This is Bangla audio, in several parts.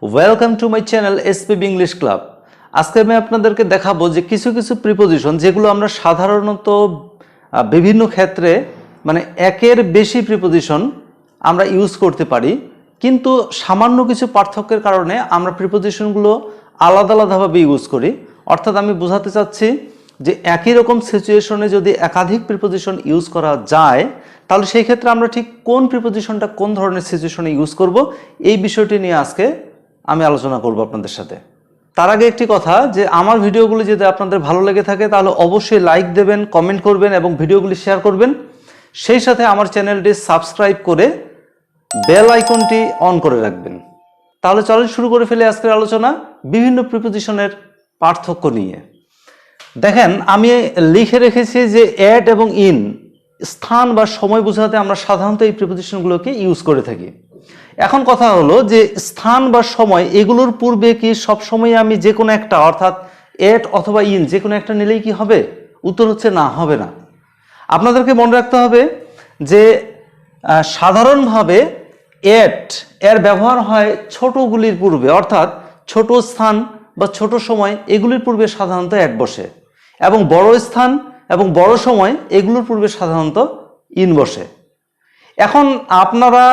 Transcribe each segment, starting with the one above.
Welcome to my channel SPB English club. আজকে আমি আপনাদেরকে দেখাবো যে কিছু কিছু প্রিপোজিশন যেগুলো আমরা সাধারণত বিভিন্ন ক্ষেত্রে মানে একের বেশি প্রিপোজিশন আমরা ইউজ করতে পারি, কিন্তু সামান্য কিছু পার্থক্যের কারণে আমরা প্রিপোজিশনগুলো আলাদা আলাদাভাবে ইউজ করি। অর্থাৎ আমি বোঝাতে চাচ্ছি যে একই রকম সিচুয়েশনে যদি একাধিক প্রিপোজিশন ইউজ করা যায় তাহলে সেই ক্ষেত্রে আমরা ঠিক কোন প্রিপোজিশনটা কোন ধরনের সিচুয়েশনে ইউজ করব, এই বিষয়টি নিয়ে আজকে আমি আলোচনা করব আপনাদের সাথে। তার আগে একটি কথা, যে আমার ভিডিওগুলি যদি আপনাদের ভালো লেগে থাকে তাহলে অবশ্যই লাইক দেবেন, কমেন্ট করবেন এবং ভিডিওগুলি শেয়ার করবেন। সেই সাথে আমার চ্যানেলটি সাবস্ক্রাইব করে বেল আইকনটি অন করে রাখবেন। তাহলে চলেন শুরু করে ফেলে আজকের আলোচনা বিভিন্ন প্রিপোজিশনের পার্থক্য নিয়ে। দেখেন, আমি লিখে রেখেছি যে অ্যাট এবং ইন স্থান বা সময় বোঝাতে আমরা সাধারণত এই প্রিপোজিশনগুলোকে ইউজ করে থাকি। এখন কথা হলো যে স্থান বা সময় এগুলোর পূর্বে কি সবসময় আমি যে কোনো একটা অর্থাৎ এট অথবা ইন যে কোনো একটা নিলেই কি হবে? উত্তর হচ্ছে না, হবে না। আপনাদেরকে মনে রাখতে হবে যে সাধারণভাবে এট এর ব্যবহার হয় ছোটগুলির পূর্বে, অর্থাৎ ছোট স্থান বা ছোট সময় এগুলির পূর্বে সাধারণত এট বসে, এবং বড় স্থান এবং বড় সময় এগুলোর পূর্বে সাধারণত ইন বসে। এখন আপনারা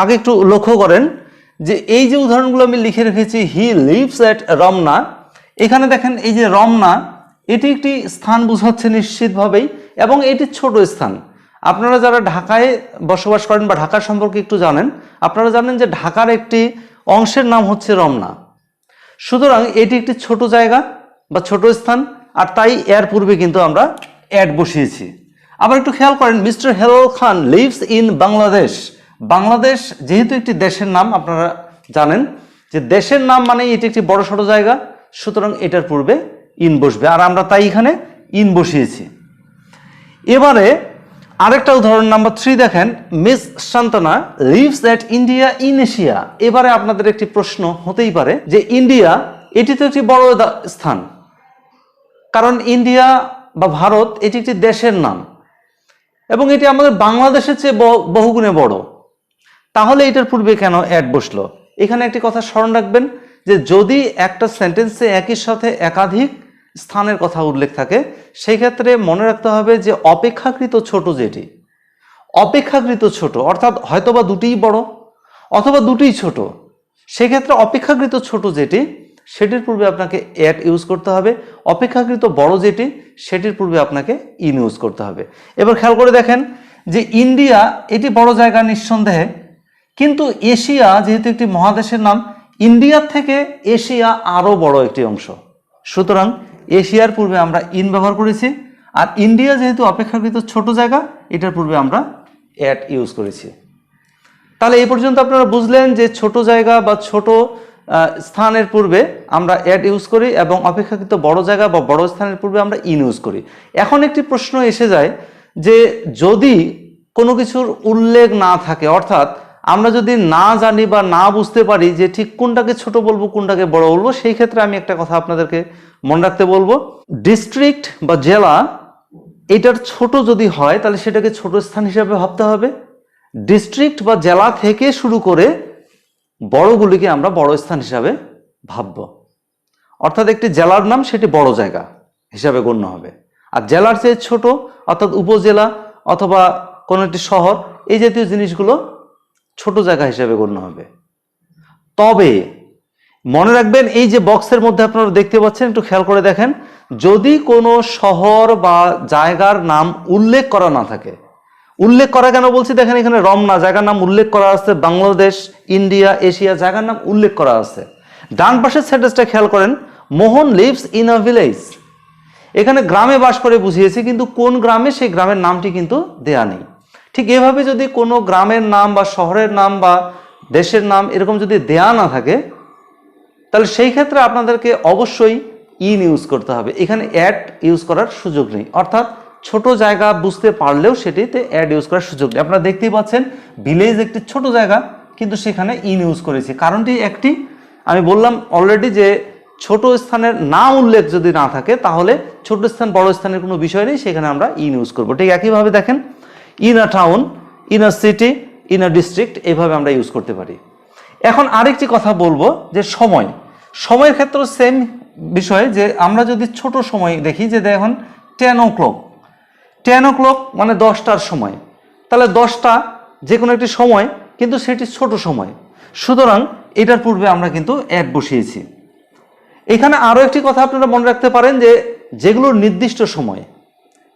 আগে একটু লক্ষ্য করেন যে এই যে উদাহরণগুলো আমি লিখে রেখেছি, হি লিভস এট রমনা, এখানে দেখেন এই যে রমনা এটি একটি স্থান বোঝাচ্ছে নিশ্চিতভাবেই, এবং এটি ছোট স্থান। আপনারা যারা ঢাকায় বসবাস করেন বা ঢাকার সম্পর্কে একটু জানেন, আপনারা জানেন যে ঢাকার একটি অংশের নাম হচ্ছে রমনা। সুতরাং এটি একটি ছোট জায়গা বা ছোট স্থান, আর তাই এর পূর্বে কিন্তু আমরা অ্যাট বসিয়েছি। আবার একটু খেয়াল করেন, mister Helal Khan lives in Bangladesh. Bangladesh যেহেতু একটি দেশের নাম, আপনারা জানেন যে দেশের নাম মানে এটি একটি বড় ছোট জায়গা, সুতরাং এটার পূর্বে ইন বসবে, আর আমরা তাই এখানে ইন বসিয়েছি। এবারে আরেকটা উদাহরণ নাম্বার 3 দেখেন, Miss Shantana lives at India in Asia. এবারে আপনাদের একটি প্রশ্ন হতেই পারে যে ইন্ডিয়া এটি তো একটি বড় স্থান, কারণ ইন্ডিয়া বা ভারত এটি একটি দেশের নাম এবং এটি আমাদের বাংলাদেশের চেয়ে বহুগুণে বড়, তাহলে এটার পূর্বে কেন অ্যাট বসলো? এখানে একটি কথা স্মরণ রাখবেন যে যদি একটা সেন্টেন্সে একই সাথে একাধিক স্থানের কথা উল্লেখ থাকে সেই ক্ষেত্রে মনে রাখতে হবে যে অপেক্ষাকৃত ছোট যেটি, অপেক্ষাকৃত ছোট অর্থাৎ হয়তোবা দুটিই বড় অথবা দুটিই ছোট, সেক্ষেত্রে অপেক্ষাকৃত ছোট যেটি সেটির পূর্বে আপনাকে অ্যাট ইউজ করতে হবে, অপেক্ষাকৃত বড় যেটি সেটির পূর্বে আপনাকে ইন ইউজ করতে হবে। এবার খেয়াল করে দেখেন যে ইন্ডিয়া এটি বড় জায়গা নিঃসন্দেহে, কিন্তু এশিয়া যেহেতু একটি মহাদেশের নাম, ইন্ডিয়ার থেকে এশিয়া আরও বড় একটি অংশ, সুতরাং এশিয়ার পূর্বে আমরা ইন ব্যবহার করেছি। আর ইন্ডিয়া যেহেতু অপেক্ষাকৃত ছোট জায়গা, এটার পূর্বে আমরা অ্যাট ইউজ করেছি। তাহলে এই পর্যন্ত আপনারা বুঝলেন যে ছোট জায়গা বা ছোট স্থানের পূর্বে আমরা অ্যাট ইউজ করি এবং অপেক্ষাকৃত বড় জায়গা বা বড় স্থানের পূর্বে আমরা ইন ইউজ করি। এখন একটি প্রশ্ন এসে যায় যে যদি কোনো কিছুর উল্লেখ না থাকে, অর্থাৎ আমরা যদি না জানি বা না বুঝতে পারি যে ঠিক কোনটাকে ছোট বলবো কোনটাকে বড় বলবো, সেই ক্ষেত্রে আমি একটা কথা আপনাদেরকে মনে রাখতে বলবো, ডিস্ট্রিক্ট বা জেলা এটার ছোট যদি হয় তাহলে সেটাকে ছোট স্থান হিসাবে ভাবতে হবে। ডিস্ট্রিক্ট বা জেলা থেকে শুরু করে বড়গুলিকে আমরা বড় স্থান হিসাবে ভাবব, অর্থাৎ একটি জেলার নাম সেটি বড় জায়গা হিসাবে গণ্য হবে, আর জেলার চেয়ে ছোট অর্থাৎ উপজেলা অথবা কোনো একটি শহর এই জাতীয় জিনিসগুলো ছোট জায়গা হিসাবে গণ্য হবে। তবে মনে রাখবেন এই যে বক্সের মধ্যে আপনারা দেখতে পাচ্ছেন, একটু খেয়াল করে দেখেন, যদি কোনো শহর বা জায়গার নাম উল্লেখ করা না থাকে, উল্লেখ করা কেন বলছি, দেখেন এখানে রমনা জায়গার নাম উল্লেখ করা আছে, বাংলাদেশ, ইন্ডিয়া, এশিয়া জায়গার নাম উল্লেখ করা আছে। ডান পাশের সেন্টেন্সটা খেয়াল করেন, মোহন লিভস ইন আ ভিলেজ, এখানে গ্রামে বাস করে বুঝিয়েছি, কিন্তু কোন গ্রামে সেই গ্রামের নামটি কিন্তু দেয়া নেই। ঠিক এভাবে যদি কোনো গ্রামের নাম বা শহরের নাম বা দেশের নাম এরকম যদি দেয়া না থাকে তাহলে সেই ক্ষেত্রে আপনাদেরকে অবশ্যই ইন ইউজ করতে হবে, এখানে অ্যাট ইউজ করার সুযোগ নেই। অর্থাৎ ছোট জায়গা বুঝতে পারলেও সেটিতে অ্যাড ইউজ করার সুযোগ নেই। আপনারা দেখতেই পাচ্ছেন ভিলেজ একটি ছোট জায়গা, কিন্তু সেখানে ইন ইউজ করেছি, কারণটি একটি, আমি বললাম অলরেডি যে ছোট স্থানের নাম উল্লেখ যদি না থাকে তাহলে ছোট স্থান বড় স্থানের কোনো বিষয় নেই, সেখানে আমরা ইন ইউজ করবো। ঠিক একইভাবে দেখেন, in a town, in a city, in a district, এইভাবে আমরা ইউজ করতে পারি। এখন আরেকটি কথা বলবো যে সময়, সময়ের ক্ষেত্রে সেম বিষয়, যে আমরা যদি ছোট সময় দেখি, যে দেখুন 10 o'clock, 10 o'clock মানে 10টার সময়, তাহলে 10টা যে কোনো একটি সময়, কিন্তু সেটি ছোট সময়, সুতরাং এটার পূর্বে আমরা কিন্তু অ্যাট বসিয়েছি। এখানে আরও একটি কথা আপনারা মনে রাখতে পারেন, যে যেগুলো নির্দিষ্ট সময়,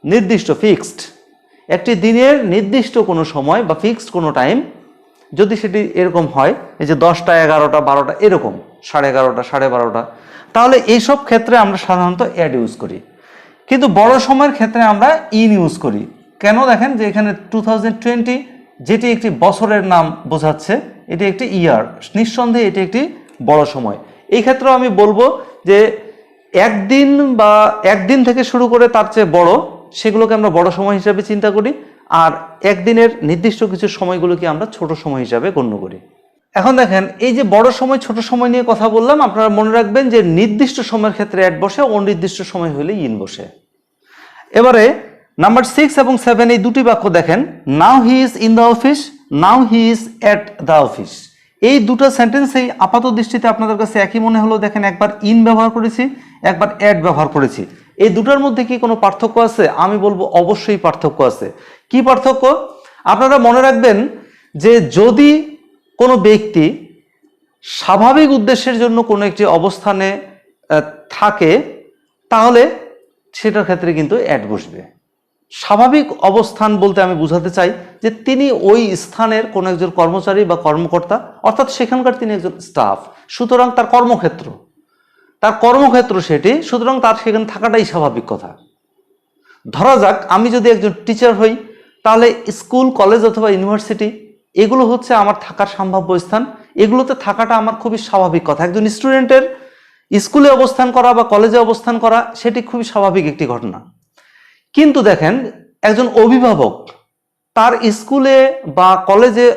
নির্দিষ্ট ফিক্সড, একটি দিনের নির্দিষ্ট কোনো সময় বা ফিক্সড কোনো টাইম, যদি সেটি এরকম হয়, এই যে 10টা, 11টা, 12টা, এরকম 11:30, 12:30, তাহলে এইসব ক্ষেত্রে আমরা সাধারণত অ্যাড ইউজ করি। কিন্তু বড় সময়ের ক্ষেত্রে আমরা ইন ইউজ করি। কেন? দেখেন যে এখানে 2020 যেটি একটি বছরের নাম বোঝাচ্ছে, এটি একটি ইয়ার, নিঃসন্দেহে এটি একটি বড় সময়। এই ক্ষেত্রেও আমি বলবো যে একদিন বা একদিন থেকে শুরু করে তার চেয়ে বড়, সেগুলোকে আমরা বড় সময় হিসাবে চিন্তা করি, আর একদিনের নির্দিষ্ট কিছু সময়গুলোকে আমরা ছোট সময় হিসাবে গণ্য করি। এখন দেখেন, এই যে বড় সময় ছোট সময় নিয়ে কথা বললাম, আপনারা মনে রাখবেন যে নির্দিষ্ট সময়ের ক্ষেত্রে অ্যাট বসে, অনির্দিষ্ট সময় হলে ইন বসে। এবারে নাম্বার 6 এবং 7 এই দুটি বাক্য দেখেন, now he is in the office, now he is at the office. এই দুটো সেন্টেন্সেই আপাত দৃষ্টিতে আপনাদের কাছে একই মনে হলো। দেখেন, একবার ইন ব্যবহার করেছি, একবার অ্যাট ব্যবহার করেছি। এই দুটোর মধ্যে কি কোনো পার্থক্য আছে? আমি বলবো অবশ্যই পার্থক্য আছে। কি পার্থক্য? আপনারা মনে রাখবেন যে যদি কোনো ব্যক্তি স্বাভাবিক উদ্দেশ্যের জন্য কোনো একটি অবস্থানে থাকে, তাহলে সেটার ক্ষেত্রে কিন্তু অ্যাট বসবে। স্বাভাবিক অবস্থান বলতে আমি বোঝাতে চাই যে তিনি ওই স্থানের কোনো একজন কর্মচারী বা কর্মকর্তা, অর্থাৎ সেখানকার তিনি একজন স্টাফ, সুতরাং তার কর্মক্ষেত্র সেটি, সুতরাং তার সেখানে থাকাটাই স্বাভাবিক কথা। ধরা যাক আমি যদি একজন টিচার হই, তাহলে স্কুল, কলেজ অথবা ইউনিভার্সিটি এগুলো হচ্ছে আমার থাকার সম্ভাব্য স্থান, এগুলোতে থাকাটা আমার খুবই স্বাভাবিক কথা। একজন স্টুডেন্টের স্কুলে অবস্থান করা বা কলেজে অবস্থান করা সেটি খুবই স্বাভাবিক একটি ঘটনা। কিন্তু দেখেন, একজন অভিভাবক তার স্কুলে বা কলেজে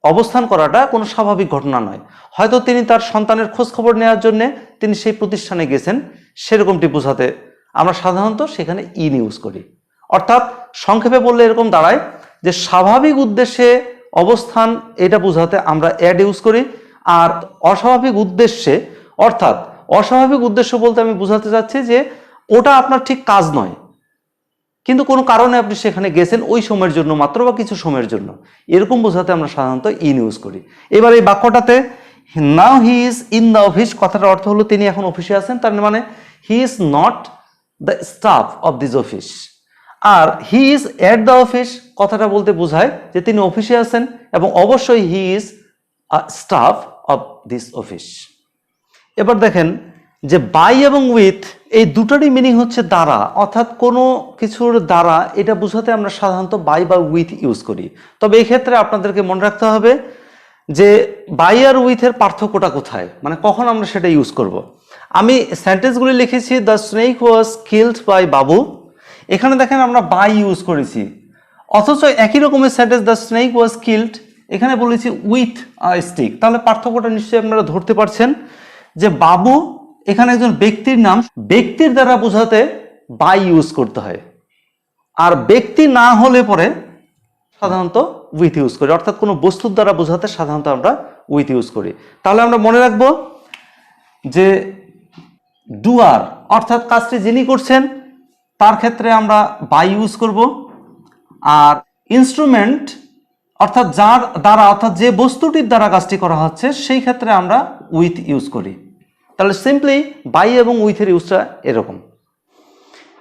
অবস্থান করাটা কোনো স্বাভাবিক ঘটনা নয়। হয়তো তিনি তার সন্তানের খোঁজ খবর নেওয়ার জন্য তিনি সেই প্রতিষ্ঠানে গেছেন, সেরকমটি বোঝাতে আমরা সাধারণত সেখানে ইন ইউজ করি। অর্থাৎ সংক্ষেপে বললে এরকম দাঁড়ায় যে স্বাভাবিক উদ্দেশ্যে অবস্থান এটা বোঝাতে আমরা অ্যাড ইউজ করি, আর অস্বাভাবিক উদ্দেশ্যে, অর্থাৎ অস্বাভাবিক উদ্দেশ্য বলতে আমি বোঝাতে চাচ্ছি যে ওটা আপনার ঠিক কাজ নয়, কিন্তু কোনো কারণে আপনি সেখানে গেছেন ওই সময়ের জন্য মাত্র বা কিছু সময়ের জন্য, এরকম বোঝাতে আমরা সাধারণত ইন ইউজ করি। এবার এই বাক্যটাতে now he is in the office, কথাটার অর্থ হলো তিনি এখন অফিসে আছেন, তার মানে he is not the staff of this office. আর he is at the office কথাটা বলতে বোঝায় যে তিনি অফিসে আছেন, এবং অবশ্যই he is a staff of this office. এবার দেখেন যে বাই এবং উইথ এই দুটারই মিনিং হচ্ছে দ্বারা, অর্থাৎ কোনো কিছুর দ্বারা, এটা বোঝাতে আমরা সাধারণত বাই বা উইথ ইউজ করি। তবে এই ক্ষেত্রে আপনাদেরকে মনে রাখতে হবে যে বাই আর উইথের পার্থক্যটা কোথায়, মানে কখন আমরা সেটা ইউজ করব। আমি সেন্টেন্সগুলি লিখেছি, the snake was killed by Babu, এখানে দেখেন আমরা বাই ইউজ করেছি, অথচ একই রকমের sentence the snake was killed এখানে বলেছি উইথ আ স্টিক। তাহলে পার্থক্যটা নিশ্চয়ই আপনারা ধরতে পারছেন যে বাবু এখানে একজন ব্যক্তির নাম, ব্যক্তির দ্বারা বোঝাতে বাই ইউজ করতে হয়, আর ব্যক্তি না হলে পরে সাধারণত উইথ ইউজ করি, অর্থাৎ কোনো বস্তুর দ্বারা বোঝাতে সাধারণত আমরা উইথ ইউজ করি। তাহলে আমরা মনে রাখবো যে ডুয়ার অর্থাৎ কাজটি যিনি করছেন তার ক্ষেত্রে আমরা বাই ইউজ করব, আর ইনস্ট্রুমেন্ট অর্থাৎ যার দ্বারা, অর্থাৎ যে বস্তুটির দ্বারা কাজটি করা হচ্ছে সেই ক্ষেত্রে আমরা উইথ ইউজ করি। তাহলে সিম্পলি বাই এবং উইথের ইউজটা এরকম।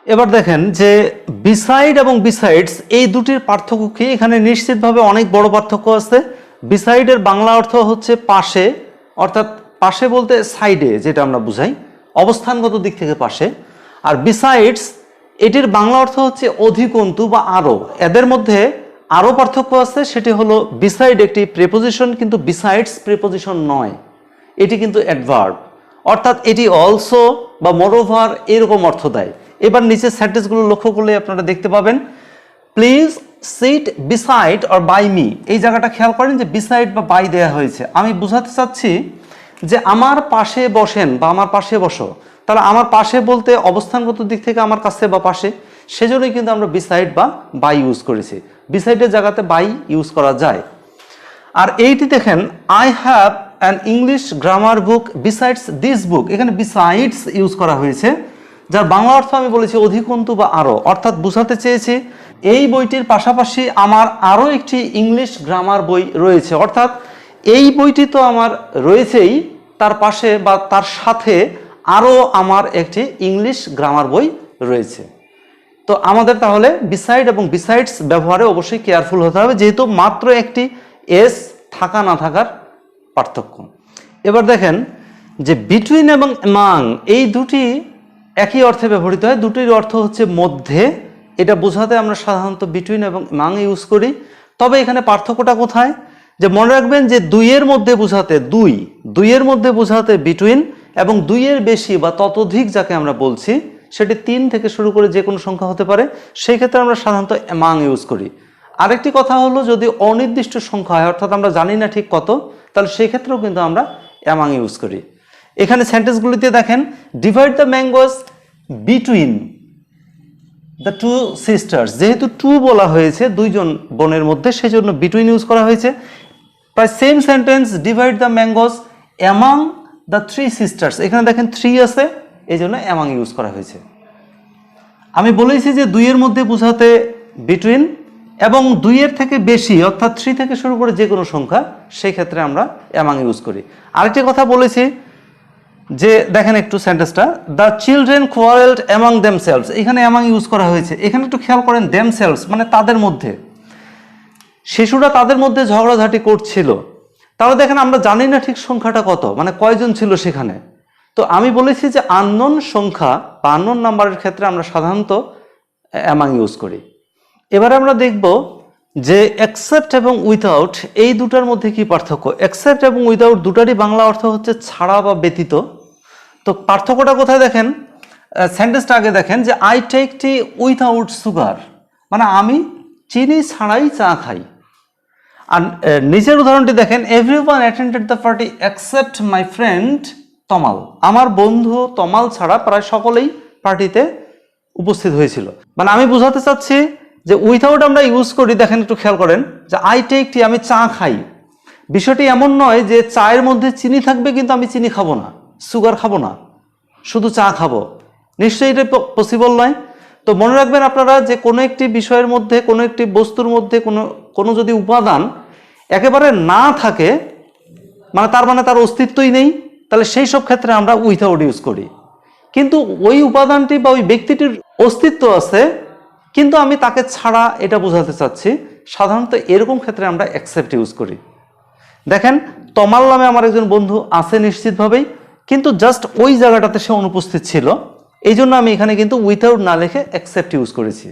এবার দেখেন যে বিসাইড এবং বিসাইডস এই দুটির পার্থক্য কি? এখানে নিশ্চিতভাবে অনেক বড় পার্থক্য আছে। বিসাইডের বাংলা অর্থ হচ্ছে পাশে, অর্থাৎ পাশে বলতে সাইডে, যেটা আমরা বুঝাই অবস্থানগত দিক থেকে পাশে। আর বিসাইডস এটির বাংলা অর্থ হচ্ছে অধিকন্তু বা আরো। এদের মধ্যে আরো পার্থক্য আছে, সেটি হলো বিসাইড একটি প্রেপোজিশন, কিন্তু বিসাইডস প্রেপোজিশন নয়, এটি কিন্তু অ্যাডভার্ব, অর্থাৎ এটি অলসো বা মোরওভার এরকম অর্থ দেয়। এবার নিচের সেন্টেন্সগুলো লক্ষ্য করলে আপনারা দেখতে পাবেন, please sit beside or by me, এই জায়গাটা খেয়াল করেন যে বিসাইড বা বাই দেয়া হয়েছে। আমি বোঝাতে চাচ্ছি যে আমার পাশে বসেন বা আমার পাশে বসো, তাহলে আমার পাশে বলতে অবস্থানগত দিক থেকে আমার কাছে বা পাশে, সেজন্যই কিন্তু আমরা বিসাইড বা বাই ইউজ করেছি। বিসাইডের জায়গাতে বাই ইউজ করা যায়। আর এইটি দেখেন, I have an English grammar book besides this book, এখানে বিসাইডস ইউজ করা হয়েছে, যার বাংলা অর্থ আমি বলেছি অধিকন্তু বা আরও, অর্থাৎ বোঝাতে চেয়েছি এই বইটির পাশাপাশি আমার আরও একটি ইংলিশ গ্রামার বই রয়েছে, অর্থাৎ এই বইটি তো আমার রয়েছেই, তার পাশে বা তার সাথে আরও আমার একটি ইংলিশ গ্রামার বই রয়েছে। তো আমাদের তাহলে বিসাইড এবং বিসাইডস ব্যবহারে অবশ্যই কেয়ারফুল হতে হবে, যেহেতু মাত্র একটি এস থাকা না থাকার পার্থক্য। এবার দেখেন যে বিটুইন এবং এমাং এই দুটি একই অর্থে ব্যবহৃত হয়, দুটির অর্থ হচ্ছে মধ্যে, এটা বোঝাতে আমরা সাধারণত বিটুইন এবং এমাং ইউজ করি। তবে এখানে পার্থক্যটা কোথায়, যে মনে রাখবেন যে দুইয়ের মধ্যে বোঝাতে দুইয়ের মধ্যে বোঝাতে বিটুইন, এবং দুইয়ের বেশি বা ততোধিক যাকে আমরা বলছি সেটি 3 থেকে শুরু করে যে কোনো সংখ্যা হতে পারে, সেই ক্ষেত্রে আমরা সাধারণত এমাং ইউজ করি। আরেকটি কথা হলো যদি অনির্দিষ্ট সংখ্যা হয়, অর্থাৎ আমরা জানি না ঠিক কত, তাহলে সেই ক্ষেত্রেও কিন্তু আমরা এমাং ইউজ করি। এখানে সেন্টেন্সগুলিতে দেখেন divide the mangoes between the two sisters, যেহেতু টু বলা হয়েছে দুইজন বোনের মধ্যে, সেই জন্য বিটুইন ইউজ করা হয়েছে। প্রায় same sentence divide the mangoes among the 3 sisters, এখানে দেখেন 3 আছে, এই জন্য অ্যামাং ইউজ করা হয়েছে। আমি বলেছি যে দুইয়ের মধ্যে বোঝাতে বিটুইন, এবং দুইয়ের থেকে বেশি অর্থাৎ 3 থেকে শুরু করে যে কোনো সংখ্যা, সেই ক্ষেত্রে আমরা অ্যামাং ইউজ করি। আরেকটি কথা বলেছি যে দেখেন একটু সেন্টেন্সটা, দ্য চিলড্রেন কোয়ারেলড অ্যামাং দেমসেলভস, এখানে অ্যামাং ইউজ করা হয়েছে। এখানে একটু খেয়াল করেন, দেমসেলভস মানে তাদের মধ্যে, শিশুরা তাদের মধ্যে ঝগড়াঝাটি করছিল। তাহলে দেখেন আমরা জানি না ঠিক সংখ্যাটা কত, মানে কয়জন ছিল সেখানে। তো আমি বলেছি যে আননোন সংখ্যা বা আননোন নাম্বারের ক্ষেত্রে আমরা সাধারণত অ্যামাং ইউজ করি। এবারে আমরা দেখব যে অ্যাকসেপ্ট এবং উইথাউট এই দুটার মধ্যে কি পার্থক্য। অ্যাকসেপ্ট এবং উইথাউট দুটারই বাংলা অর্থ হচ্ছে ছাড়া বা ব্যতীত। তো পার্থক্যটা কোথায় দেখেন, সেন্টেন্সটা আগে দেখেন যে I take tea without sugar, মানে আমি চিনি ছাড়াই চা খাই। আর নিচের উদাহরণটি দেখেন, everyone attended the party except my friend Tamal, আমার বন্ধু তমাল ছাড়া প্রায় সকলেই পার্টিতে উপস্থিত হয়েছিল। মানে আমি বোঝাতে চাচ্ছি যে উইথাউট আমরা ইউজ করি, দেখেন একটু খেয়াল করেন যে আই টেক টি আমি চা খাই। বিষয়টি এমন নয় যে চায়ের মধ্যে চিনি থাকবে কিন্তু আমি চিনি খাবো না, সুগার খাবো না, শুধু চা খাবো, নিশ্চয়ই এটা পসিবল নয়। তো মনে রাখবেন আপনারা যে কোনো একটি বিষয়ের মধ্যে, কোনো একটি বস্তুর মধ্যে কোনো যদি উপাদান একেবারে না থাকে, মানে তার মানে তার অস্তিত্বই নেই, তাহলে সেই সব ক্ষেত্রে আমরা উইথাউট ইউজ করি। কিন্তু ওই উপাদানটি বা ওই ব্যক্তিটির অস্তিত্ব আছে কিন্তু আমি তাকে ছাড়া, এটা বোঝাতে চাচ্ছি, সাধারণত এরকম ক্ষেত্রে আমরা অ্যাকসেপ্ট ইউজ করি। দেখেন তমাল নামে আমার একজন বন্ধু আছে নিশ্চিতভাবেই, কিন্তু জাস্ট ওই জায়গাটাতে সে অনুপস্থিত ছিল, এই জন্য আমি এখানে কিন্তু উইথাউট না লিখে অ্যাকসেপ্ট ইউজ করেছি।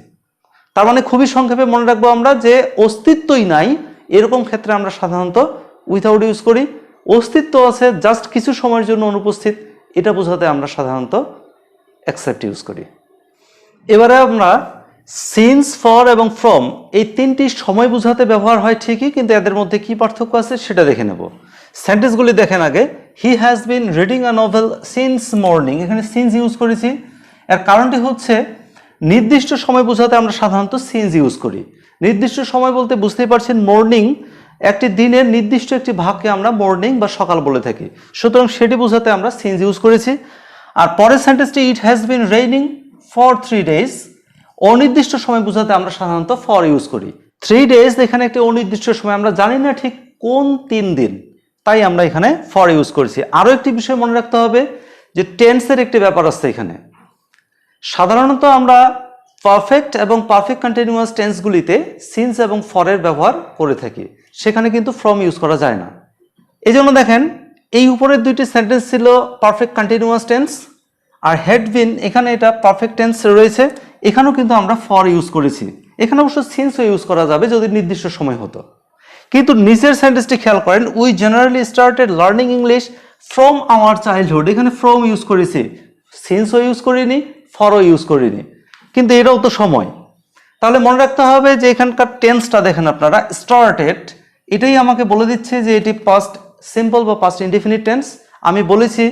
তার মানে খুবই সংক্ষেপে মনে রাখবো আমরা যে অস্তিত্বই নাই এরকম ক্ষেত্রে আমরা সাধারণত উইথাউট ইউজ করি। অস্তিত্ব আছে, জাস্ট কিছু সময়ের জন্য অনুপস্থিত, এটা বোঝাতে আমরা সাধারণত অ্যাকসেপ্ট ইউজ করি। এবারে আমরা সিন্স, ফর এবং ফ্রম এই তিনটি সময় বোঝাতে ব্যবহার হয় ঠিকই, কিন্তু এদের মধ্যে কি পার্থক্য আছে সেটা দেখে নেব। সেন্টেন্সগুলি দেখেন আগে, he has been reading a novel since morning, এখানে সিন্স ইউজ করেছি। এর কারণটি হচ্ছে নির্দিষ্ট সময় বোঝাতে আমরা সাধারণত সিন্স ইউজ করি। নির্দিষ্ট সময় বলতে বুঝতেই পারছেন, মর্নিং একটি দিনের নির্দিষ্ট একটি ভাগকে আমরা মর্নিং বা সকাল বলে থাকি, সুতরাং সেটি বোঝাতে আমরা সিন্স ইউজ করেছি। আর পরের সেন্টেন্সটি, it has been raining for 3 days, অনির্দিষ্ট সময় বোঝাতে আমরা সাধারণত ফর ইউজ করি। 3 days এখানে একটি অনির্দিষ্ট সময়, আমরা জানি না ঠিক কোন 3 দিন, তাই আমরা এখানে ফর ইউজ করেছি। আরও একটি বিষয় মনে রাখতে হবে যে টেন্সের একটি ব্যাপার আছে এখানে। সাধারণত আমরা পারফেক্ট এবং পারফেক্ট কন্টিনিউয়াস টেন্সগুলিতে সিন্স এবং ফরের ব্যবহার করে থাকি, সেখানে কিন্তু ফ্রম ইউজ করা যায় না। এই জন্য দেখেন এই উপরের দুইটি সেন্টেন্স ছিল পারফেক্ট কন্টিনিউয়াস টেন্স, আর হ্যাড বিন এখানে এটা পারফেক্ট টেন্স রয়েছে, এখানেও কিন্তু আমরা ফর ইউজ করেছি। এখানে অবশ্য সিন্সও ইউজ করা যাবে যদি নির্দিষ্ট সময় হতো। কিন্তু নিচের সেন্টেন্সটি খেয়াল করেন, we generally started learning English from our childhood, এখানে ফ্রম ইউজ করেছি, সিন্সও ইউজ করিনি, ফরও ইউজ করিনি, কিন্তু এটাও তো সময়। তাহলে মনে রাখতে হবে যে এখানকার টেন্সটা দেখেন আপনারা, স্টার্টেড এটাই আমাকে বলে দিচ্ছে যে এটি পাস্ট সিম্পল বা পাস্ট ইনডেফিনিট টেন্স। আমি বলেছি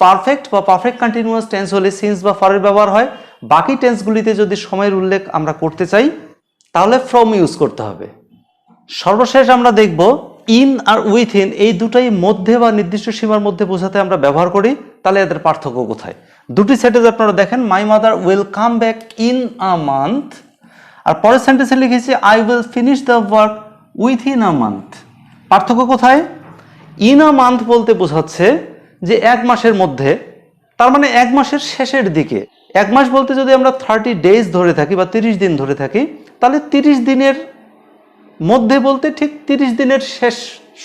পারফেক্ট বা পারফেক্ট কন্টিনিউয়াস টেন্স হলে সিন্স বা ফরের ব্যবহার হয়, বাকি টেন্সগুলিতে যদি সময়ের উল্লেখ আমরা করতে চাই তাহলে ফ্রম ইউজ করতে হবে। সর্বশেষ আমরা দেখব ইন আর উইথিন এই দুটাই মধ্যে বা নির্দিষ্ট সীমার মধ্যে বোঝাতে আমরা ব্যবহার করি, তাহলে এদের পার্থক্য কোথায়? দুটি সেন্টেন্স আপনারা দেখেন, my mother will come back in a month, আর পরের সেন্টেন্সে লিখেছি I will finish the work within a month. পার্থক্য কোথায়? ইন আ মান্থ বলতে বোঝাচ্ছে যে 1 মাসের মধ্যে, তার মানে 1 মাসের শেষের দিকে। 1 মাস বলতে যদি আমরা 30 ডেজ ধরে থাকি বা 30 দিন ধরে থাকি, তাহলে 30 দিনের মধ্যে বলতে ঠিক 30 দিনের শেষ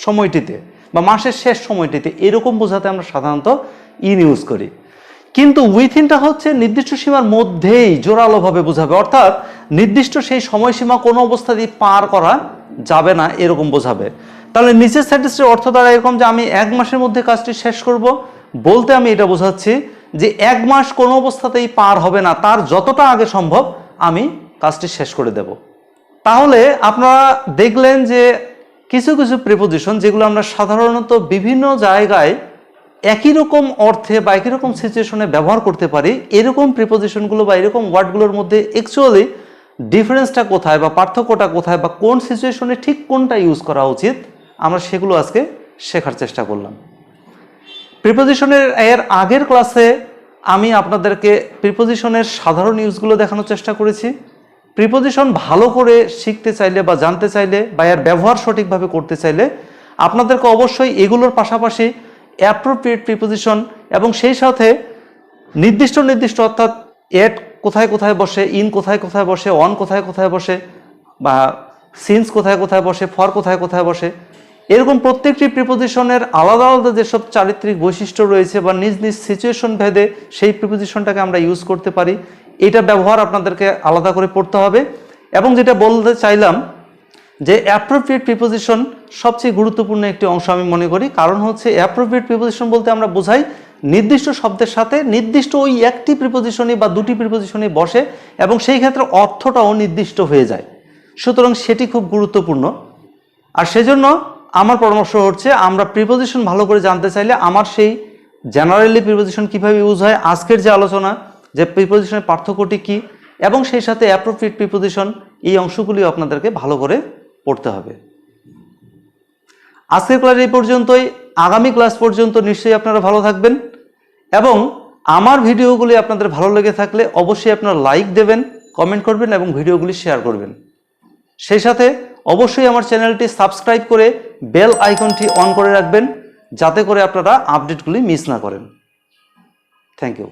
সময়টিতে বা মাসের শেষ সময়টিতে, এরকম বোঝাতে আমরা সাধারণত ইন ইউজ করি। কিন্তু উইথিনটা হচ্ছে নির্দিষ্ট সীমার মধ্যেই জোরালোভাবে বোঝাবে, অর্থাৎ নির্দিষ্ট সেই সময়সীমা কোনো অবস্থাতেই পার করা যাবে না, এরকম বোঝাবে। তাহলে নিচের সেন্টেন্সের অর্থ দ্বারা এরকম যে আমি 1 মাসের মধ্যে কাজটি শেষ করব বলতে আমি এটা বোঝাচ্ছি যে 1 মাস কোনো অবস্থাতেই পার হবে না, তার যতটা আগে সম্ভব আমি কাজটি শেষ করে দেব। তাহলে আপনারা দেখলেন যে কিছু কিছু প্রিপোজিশন যেগুলো আমরা সাধারণত বিভিন্ন জায়গায় একই রকম অর্থে বা একই রকম সিচুয়েশনে ব্যবহার করতে পারি, এরকম প্রিপোজিশনগুলো বা এরকম ওয়ার্ডগুলোর মধ্যে অ্যাকচুয়ালি ডিফারেন্সটা কোথায় বা পার্থক্যটা কোথায় বা কোন সিচুয়েশনে ঠিক কোনটা ইউজ করা উচিত, আমরা সেগুলো আজকে শেখার চেষ্টা করলাম। প্রিপোজিশনের এর আগের ক্লাসে আমি আপনাদেরকে প্রিপোজিশনের সাধারণ ইউজগুলো দেখানোর চেষ্টা করেছি। প্রিপোজিশন ভালো করে শিখতে চাইলে বা জানতে চাইলে বা এর ব্যবহার সঠিকভাবে করতে চাইলে আপনাদেরকে অবশ্যই এগুলোর পাশাপাশি অ্যাপ্রোপ্রিয়েট প্রিপোজিশন এবং সেই সাথে নির্দিষ্ট নির্দিষ্ট অর্থাৎ এট কোথায় কোথায় বসে, ইন কোথায় কোথায় বসে, অন কোথায় কোথায় বসে, বা সিন্স কোথায় কোথায় বসে, ফর কোথায় কোথায় বসে, এরকম প্রত্যেকটি প্রিপোজিশনের আলাদা আলাদা যেসব চারিত্রিক বৈশিষ্ট্য রয়েছে বা নিজ নিজ সিচুয়েশন ভেদে সেই প্রিপোজিশনটাকে আমরা ইউজ করতে পারি, এটা ব্যবহার আপনাদেরকে আলাদা করে পড়তে হবে। এবং যেটা বলতে চাইলাম যে অ্যাপ্রোপ্রিয়েট প্রিপোজিশন সবচেয়ে গুরুত্বপূর্ণ একটি অংশ আমি মনে করি, কারণ হচ্ছে অ্যাপ্রোপ্রিয়েট প্রিপোজিশন বলতে আমরা বোঝাই নির্দিষ্ট শব্দের সাথে নির্দিষ্ট ওই একটি প্রিপোজিশনই বা দুটি প্রিপোজিশনই বসে এবং সেই ক্ষেত্রে অর্থটাও নির্দিষ্ট হয়ে যায়, সুতরাং সেটি খুব গুরুত্বপূর্ণ। আর সেজন্য আমার পরামর্শ হচ্ছে আমরা প্রিপোজিশন ভালো করে জানতে চাইলে আমার সেই জেনারেলি প্রিপোজিশন কীভাবে ইউজ হয়, আজকের যে আলোচনা যে প্রিপোজিশনের পার্থক্যটি কী এবং সেই সাথে অ্যাপ্রোপ্রিয়েট প্রিপোজিশন, এই অংশগুলি আপনাদেরকে ভালো করে পড়তে হবে। আজকের ক্লাস এই পর্যন্তই, আগামী ক্লাস পর্যন্ত নিশ্চয়ই আপনারা ভালো থাকবেন এবং আমার ভিডিওগুলি আপনাদের ভালো লেগে থাকলে অবশ্যই আপনারা লাইক দেবেন, কমেন্ট করবেন এবং ভিডিওগুলি শেয়ার করবেন। সেই সাথে অবশ্যই আমার চ্যানেলটি সাবস্ক্রাইব করে বেল আইকনটি অন করে রাখবেন যাতে করে আপনারা আপডেটগুলি মিস না করেন। Thank you.